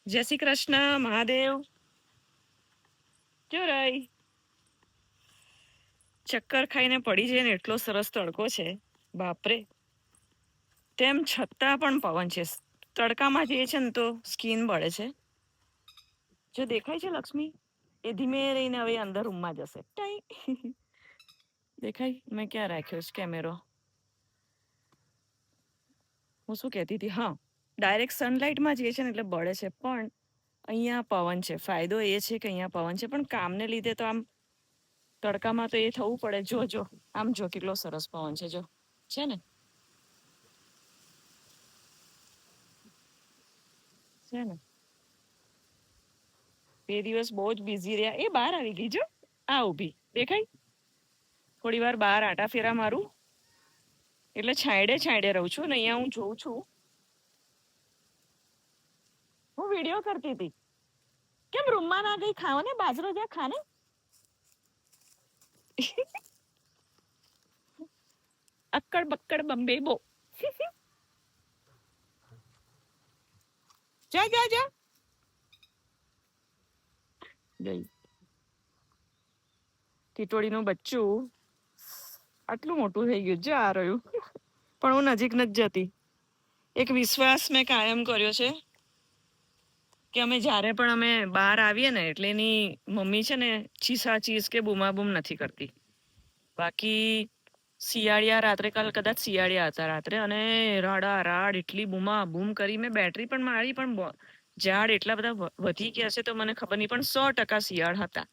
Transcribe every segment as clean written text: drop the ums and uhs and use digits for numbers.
જય શ્રી કૃષ્ણ મહાદેવ. જો રહી ચક્કર ખાઈને પડી જાય ને એટલો સરસ તડકો છે બાપરે. તેમ છતાં પણ પવન છે. તડકામાં જઈએ છે ને તો સ્કિન બળે છે. જો દેખાય છે લક્ષ્મી, એ ધીમે રહીને હવે અંદર રૂમમાં જશે. ટાઈ. દેખાય? મેં ક્યાં રાખ્યો છે કેમેરો? હું શું કહેતી હતી? હા, ડાયરેક્ટ સનલાઇટમાં જઈએ છે ને એટલે બળે છે, પણ અહીંયા પવન છે. ફાયદો એ છે કે અહીંયા પવન છે, પણ કામને લીધે તો આમ તડકામાં તો એ થવું પડે. જો જો આમ જો કેટલો સરસ પવન છે. જો છે ને, છે ને. બે દિવસ બહુ જ બિઝી રહ્યા. એ બહાર આવી ગઈ. જો આ ઊભી દેખાય. થોડી વાર બહાર આટા ફેરા મારું એટલે છાંયડે છાંયડે રહું છું ને અહીંયા હું જોઉં છું. હું વિડીયો કરતી હતી. કેમ રૂમમાં ના ગઈ? ખાઓ ને, બાજરો જ્યાં ખાને. અક્કડ બક્કડ બંબે બો. જા જા જા. ગઈ ટીટોડીનું બચ્ચું આટલું મોટું થઈ ગયું. જો આ રહ્યું. પણ હું નજીક નથી જતી. એક વિશ્વાસ મેં કાયમ કર્યો છે કે અમે જ્યારે પણ અમે બહાર આવીએ ને એટલે એની મમ્મી છે ને ચીસા ચીસ કે બૂમાબૂમ નથી કરતી. બાકી શિયાળિયા રાત્રે, કાલ કદાચ શિયાળિયા હતા રાત્રે, અને રાડા રાડ એટલી બૂમા બૂમ કરી. મેં બેટરી પણ મારી, પણ ઝાડ એટલા બધા વધી ગયા છે તો મને ખબર નહીં, પણ 100% શિયાળ હતા.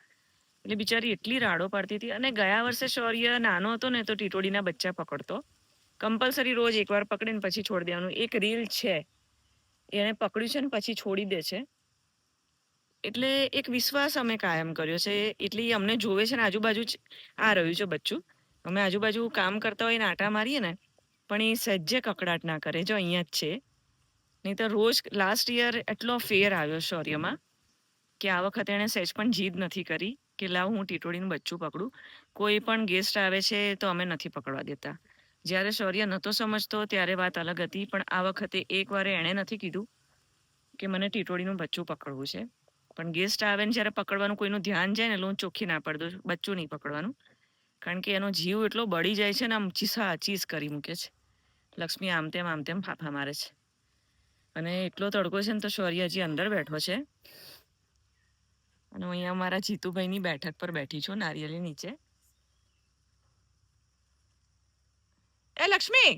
એટલે બિચારી એટલી રાડો પાડતી હતી. અને ગયા વર્ષે શૌર્ય નાનો હતો ને તો ટીટોડીના બચ્ચા પકડતો. કમ્પલસરી રોજ એકવાર પકડીને પછી છોડી દેવાનું. એક રીલ છે, એને પકડ્યું છે ને પછી છોડી દે છે. એટલે એક વિશ્વાસ અમે કાયમ કર્યો છે. એટલે અમને જોવે છે ને આજુબાજુ આ રહ્યું છે બચ્ચું. અમે આજુબાજુ કામ કરતા હોય ને આટા મારીએ ને, પણ એ સહેજે કકડાટ ના કરે. જો અહીંયા જ છે. નહીં તો રોજ લાસ્ટ યર એટલો ફેર આવ્યો શૌર્યમાં કે આ વખતે એણે સહેજ પણ જીદ નથી કરી કે લાવ હું ટીટોડીનું બચ્ચું પકડું. કોઈ પણ ગેસ્ટ આવે છે તો અમે નથી પકડવા દેતા. જ્યારે શૌર્ય નહોતો સમજતો ત્યારે વાત અલગ હતી, પણ આ વખતે એકવાર એણે નથી કીધું કે મને ટીટોડીનું બચ્ચું પકડવું છે. પણ ગેસ્ટ આવે ને જ્યારે પકડવાનું કોઈનું ધ્યાન જાય ને એટલે હું ચોખ્ખી ના પાડી દઉં, બચ્ચું નહીં પકડવાનું. કારણ કે એનો જીવ એટલો બળી જાય છે ને, આમ ચીસા ચીસ કરી મૂકે છે. લક્ષ્મી આમ તેમ ફાફા મારે છે. અને એટલો તડકો છે ને તો શૌર્ય હજી અંદર બેઠો છે. અને હું અહીંયા મારા જીતુભાઈની બેઠક પર બેઠી છું, નારિયેળી નીચે. એ લક્ષ્મી,